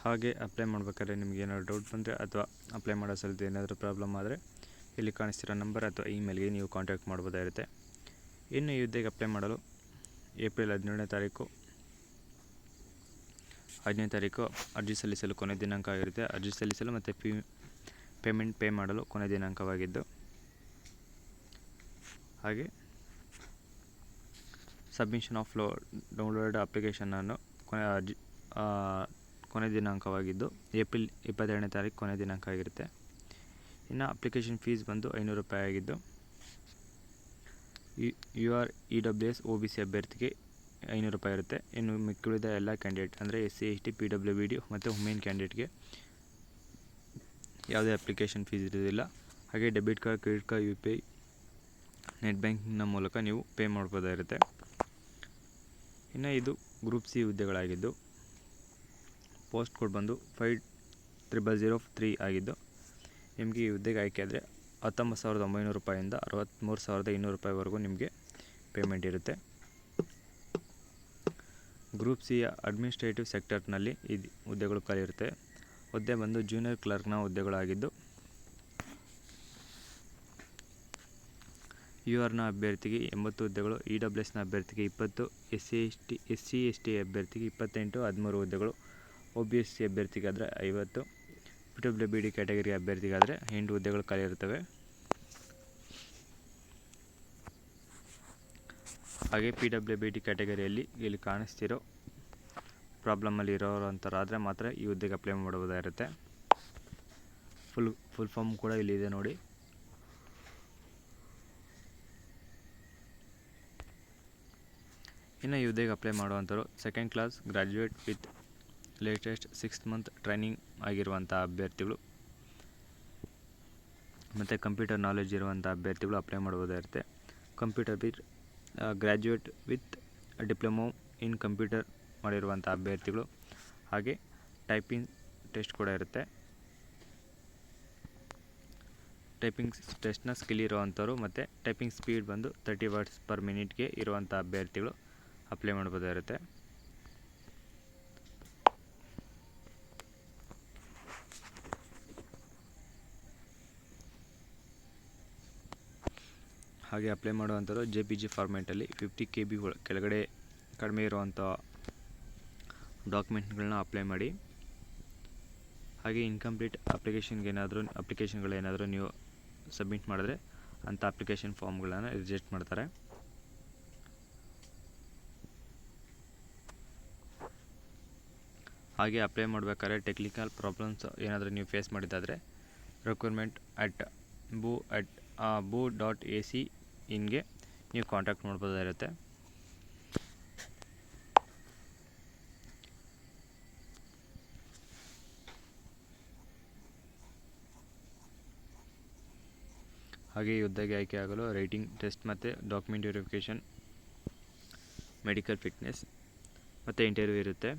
ಹಾಗೆ ಅಪ್ಲೈ ಮಾಡಬೇಕಾದ್ರೆ ನಿಮ್ಗೆ ಏನಾದರೂ ಡೌಟ್ ಬಂದರೆ ಅಥವಾ ಅಪ್ಲೈ ಮಾಡೋ ಸಲದ ಏನಾದರೂ ಪ್ರಾಬ್ಲಮ್ ಆದರೆ ಇಲ್ಲಿ ಕಾಣಿಸ್ತಿರೋ ನಂಬರ್ ಅಥವಾ ಇಮೇಲ್ಗೆ ನೀವು ಕಾಂಟ್ಯಾಕ್ಟ್ ಮಾಡ್ಬೋದಾಗಿರುತ್ತೆ. ಇನ್ನು ಈ ಹುದ್ದೆಗೆ ಅಪ್ಲೈ ಮಾಡಲು ಏಪ್ರಿಲ್ 17ನೇ ತಾರೀಕು ಅರ್ಜಿ ಸಲ್ಲಿಸಲು ಕೊನೆ ದಿನಾಂಕ ಆಗಿರುತ್ತೆ. ಅರ್ಜಿ ಸಲ್ಲಿಸಲು ಮತ್ತು ಪೇಮೆಂಟ್ ಪೇ ಮಾಡಲು ಕೊನೆ ದಿನಾಂಕವಾಗಿದ್ದು, ಹಾಗೆ ಸಬ್ಮಿಷನ್ ಆಫ್ ಡೌನ್ಲೋಡ್ ಅಪ್ಲಿಕೇಶನನ್ನು ಕೊನೆ ದಿನಾಂಕವಾಗಿದ್ದು ಏಪ್ರಿಲ್ 22ನೇ ತಾರೀಕು ಕೊನೆ ದಿನಾಂಕ ಆಗಿರುತ್ತೆ. ಇನ್ನು ಅಪ್ಲಿಕೇಶನ್ ಫೀಸ್ ಬಂದು 500 ರೂಪಾಯಿ ಆಗಿದ್ದು, UR EWS OBC ಅಭ್ಯರ್ಥಿಗೆ 500 ರೂಪಾಯಿ ಇರುತ್ತೆ. ಇನ್ನು ಮಿಕ್ಕಿದ ಎಲ್ಲ ಕ್ಯಾಂಡಿಡೇಟ್ ಅಂದರೆ SC ST PWBD ಮತ್ತು ವುಮೆನ್ ಕ್ಯಾಂಡಿಡೇಟ್ಗೆ ಯಾವುದೇ ಅಪ್ಲಿಕೇಶನ್ ಫೀಸ್ ಇರೋದಿಲ್ಲ. ಹಾಗೆ debit card, credit card, UPI, net ಬ್ಯಾಂಕಿಂಗ್ನ ಮೂಲಕ ನೀವು ಪೇ ಮಾಡ್ಬೋದಾಗಿರುತ್ತೆ. ಇನ್ನು ಇದು ಗ್ರೂಪ್ C ಹುದ್ದೆಗಳಾಗಿದ್ದು, ಪೋಸ್ಟ್ ಕೋಡ್ ಬಂದು 50003 ಆಗಿದ್ದು, ನಿಮಗೆ ಈ ಹುದ್ದೆಗೆ ಆಯ್ಕೆ ಆದರೆ 19,900 ರೂಪಾಯಿಂದ 63,200 ರೂಪಾಯಿವರೆಗೂ ನಿಮಗೆ ಪೇಮೆಂಟ್ ಇರುತ್ತೆ. ಗ್ರೂಪ್ ಸಿಯ ಅಡ್ಮಿನಿಸ್ಟ್ರೇಟಿವ್ ಸೆಕ್ಟರ್ನಲ್ಲಿ ಈ ಹುದ್ದೆಗಳು ಖಾಲಿ ಇರುತ್ತೆ. ಹುದ್ದೆ ಬಂದು ಜೂನಿಯರ್ ಕ್ಲರ್ಕ್ನ ಹುದ್ದೆಗಳಾಗಿದ್ದು, URನ ಅಭ್ಯರ್ಥಿಗೆ 80 ಹುದ್ದೆಗಳು, EWSನ ಅಭ್ಯರ್ಥಿಗೆ 20, SC ST ಅಭ್ಯರ್ಥಿಗೆ 28, 13 ಹುದ್ದೆಗಳು, OBC ಅಭ್ಯರ್ಥಿಗಾದರೆ 50, PWBD ಕ್ಯಾಟಗರಿ ಅಭ್ಯರ್ಥಿಗಾದರೆ 8 ಹುದ್ದೆಗಳು ಖಾಲಿ ಇರ್ತವೆ. ಹಾಗೆ PWBD ಕ್ಯಾಟಗರಿಯಲ್ಲಿ ಇಲ್ಲಿ ಕಾಣಿಸ್ತಿರೋ ಪ್ರಾಬ್ಲಮಲ್ಲಿ ಇರೋರಂಥರಾದರೆ ಮಾತ್ರ ಈ ಹುದ್ದೆಗೆ ಅಪ್ಲೈ ಮಾಡಬಹುದಾಗಿರುತ್ತೆ. ಫುಲ್ ಫಾರ್ಮ್ ಕೂಡ ಇಲ್ಲಿದೆ ನೋಡಿ. ಇನ್ನು ಈ ಹುದ್ದೆಗೆ ಅಪ್ಲೈ ಮಾಡುವಂಥವ್ರು 2nd class graduate with latest 6 month training ಆಗಿರುವಂಥ ಅಭ್ಯರ್ಥಿಗಳು ಮತ್ತು ಕಂಪ್ಯೂಟರ್ ನಾಲೆಜ್ ಇರುವಂಥ ಅಭ್ಯರ್ಥಿಗಳು ಅಪ್ಲೈ ಮಾಡಬಹುದಾಗಿರುತ್ತೆ. Computer graduate with diploma in computer ಮಾಡಿರುವಂಥ ಅಭ್ಯರ್ಥಿಗಳು, ಹಾಗೆ ಟೈಪಿಂಗ್ ಟೆಸ್ಟ್ ಕೂಡ ಇರುತ್ತೆ. ಟೈಪಿಂಗ್ ಟೆಸ್ಟ್ನ ಸ್ಕಿಲ್ ಇರುವಂಥವ್ರು ಮತ್ತು ಟೈಪಿಂಗ್ ಸ್ಪೀಡ್ ಬಂದು 30 ವರ್ಡ್ಸ್ ಪರ್ ಮಿನಿಟ್ಗೆ ಇರುವಂಥ ಅಭ್ಯರ್ಥಿಗಳು ಅಪ್ಲೈ ಮಾಡಬಹುದಾಗಿರುತ್ತೆ. ಹಾಗೆ ಅಪ್ಲೈ ಮಾಡುವಂಥದ್ದು JPG ಫಾರ್ಮ್ಯಾಟಲ್ಲಿ 50 KB ಕೆಳಗಡೆ ಕಡಿಮೆ ಇರುವಂಥ ಡಾಕ್ಯುಮೆಂಟ್ಗಳನ್ನ ಅಪ್ಲೈ ಮಾಡಿ. ಹಾಗೆ ಇನ್ಕಂಪ್ಲೀಟ್ ಅಪ್ಲಿಕೇಶನ್ಗಳೇನಾದರೂ ನೀವು ಸಬ್ಮಿಟ್ ಮಾಡಿದ್ರೆ ಅಂಥ ಅಪ್ಲಿಕೇಶನ್ ಫಾರ್ಮ್ಗಳನ್ನು ರಿಜೆಕ್ಟ್ ಮಾಡ್ತಾರೆ. ಹಾಗೆ ಅಪ್ಲೈ ಮಾಡಬೇಕಾದ್ರೆ ಟೆಕ್ನಿಕಲ್ ಪ್ರಾಬ್ಲಮ್ಸ್ ಏನಾದರೂ ನೀವು ಫೇಸ್ ಮಾಡಿದ್ದಾದರೆ recruitment@boo.ac ಇನ್ಗೆ ನೀವು ಕಾಂಟ್ಯಾಕ್ಟ್ ಮಾಡ್ಬೋದಾಗಿರುತ್ತೆ. ಹಾಗೆ ಈ ಹುದ್ದೆಗೆ ಆಯ್ಕೆ ಆಗಲು ರೈಟಿಂಗ್ ಟೆಸ್ಟ್ ಮತ್ತು ಡಾಕ್ಯುಮೆಂಟ್ ವೆರಿಫಿಕೇಷನ್, ಮೆಡಿಕಲ್ ಫಿಟ್ನೆಸ್ ಮತ್ತು ಇಂಟರ್ವ್ಯೂ ಇರುತ್ತೆ.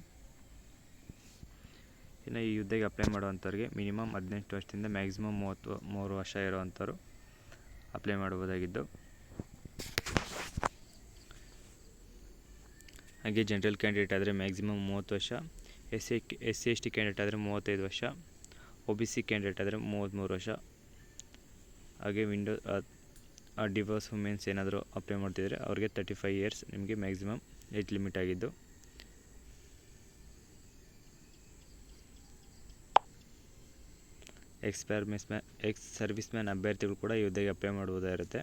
ಇನ್ನು ಈ ಹುದ್ದೆಗೆ ಅಪ್ಲೈ ಮಾಡುವಂಥವ್ರಿಗೆ ಮಿನಿಮಮ್ 18 ವರ್ಷದಿಂದ ಮ್ಯಾಕ್ಸಿಮಮ್ 33 ವರ್ಷ ಇರುವಂಥವ್ರು ಅಪ್ಲೈ ಮಾಡಬಹುದಾಗಿದ್ದು, ಹಾಗೆ ಜನರಲ್ ಕ್ಯಾಂಡಿಡೇಟ್ ಆದರೆ ಮ್ಯಾಕ್ಸಿಮಮ್ 30 ವರ್ಷ, SC ST ಕ್ಯಾಂಡಿಡೇಟ್ ಆದರೆ 35 ವರ್ಷ, OBC ಕ್ಯಾಂಡಿಡೇಟ್ ಆದರೆ 33 ವರ್ಷ. ಹಾಗೆ ಡಿವೋರ್ಸ್ ವುಮೆನ್ಸ್ ಏನಾದರೂ ಅಪ್ಲೈ ಮಾಡ್ತಿದ್ರೆ ಅವ್ರಿಗೆ 35 ಇಯರ್ಸ್ ನಿಮಗೆ ಮ್ಯಾಕ್ಸಿಮಮ್ ಏಜ್ ಲಿಮಿಟ್ ಆಗಿದ್ದು, ಎಕ್ಸ್ ಸರ್ವಿಸ್ ಮ್ಯಾನ್ ಅಭ್ಯರ್ಥಿಗಳು ಕೂಡ ಈ ಹುದ್ದೆಗೆ ಅಪ್ಲೈ ಮಾಡಬಹುದಾಗಿರುತ್ತೆ.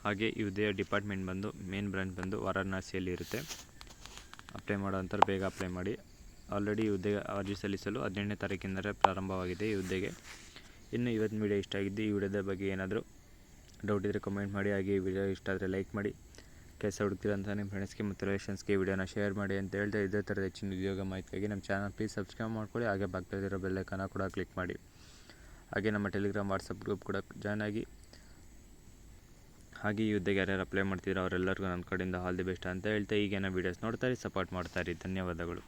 ಹಾಗೆ ಈ ಹುದ್ದೆಯ ಡಿಪಾರ್ಟ್ಮೆಂಟ್ ಬಂದು ಮೇನ್ ಬ್ರಾಂಚ್ ಬಂದು ವಾರಾಣಸಿಯಲ್ಲಿ ಇರುತ್ತೆ. ಅಪ್ಲೈ ಮಾಡೋಂಥವ್ರು ಬೇಗ ಅಪ್ಲೈ ಮಾಡಿ. ಆಲ್ರೆಡಿ ಈ ಹುದ್ದೆಗೆ ಅರ್ಜಿ ಸಲ್ಲಿಸಲು 18ನೇ ತಾರೀಕಿಂದಲೇ ಪ್ರಾರಂಭವಾಗಿದೆ ಈ ಹುದ್ದೆಗೆ. ಇನ್ನು ಇವತ್ತಿನ ವಿಡಿಯೋ ಇಷ್ಟ ಆಗಿದ್ದು, ಈ ವಿಡಿಯೋದ ಬಗ್ಗೆ ಏನಾದರೂ ಡೌಟ್ ಇದ್ದರೆ ಕಮೆಂಟ್ ಮಾಡಿ. ಹಾಗೆ ಈ ವಿಡಿಯೋ ಇಷ್ಟ ಆದರೆ ಲೈಕ್ ಮಾಡಿ. ಕೆಲಸ ಹುಡುಕ್ತಿರೋಂಥ ನಿಮ್ಮ ಫ್ರೆಂಡ್ಸ್ಗೆ ಮತ್ತು ರಿಲೇಷನ್ಸ್ಗೆ ಈ ವಿಡಿಯೋನ ಶೇರ್ ಮಾಡಿ ಅಂತ ಹೇಳ್ತಾ, ಇದೇ ಥರದ ಹೆಚ್ಚಿನ ಉದ್ಯೋಗ ಮಾಹಿತಿಗಾಗಿ ನಮ್ಮ ಚಾನಲ್ ಪ್ಲೀಸ್ ಸಬ್ಸ್ಕ್ರೈಬ್ ಮಾಡ್ಕೊಳ್ಳಿ. ಹಾಗೆ ಪಕ್ಕದಲ್ಲಿರೋ ಬೆಲ್ ಐಕಾನ್ ಕೂಡ ಕ್ಲಿಕ್ ಮಾಡಿ. ಹಾಗೆ ನಮ್ಮ ಟೆಲಿಗ್ರಾಮ್ ವಾಟ್ಸಪ್ ಗ್ರೂಪ್ ಕೂಡ ಜಾಯ್ನ್ ಆಗಿ. ಹಾಗೆ ಈ ಹುದ್ದೆಗೆ ಯಾರ್ಯಾರು ಅಪ್ಲೈ ಮಾಡ್ತಿದ್ರು ಅವರೆಲ್ಲರಿಗೂ ನನ್ನ ಕಡೆಯಿಂದ ಆಲ್ ದಿ ಬೆಸ್ಟ್ ಅಂತ ಹೇಳ್ತಾ, ಈಗೇನೋ ವೀಡಿಯೋಸ್ ನೋಡ್ತಾರೆ, ಸಪೋರ್ಟ್ ಮಾಡ್ತಾರೆ. ಧನ್ಯವಾದಗಳು.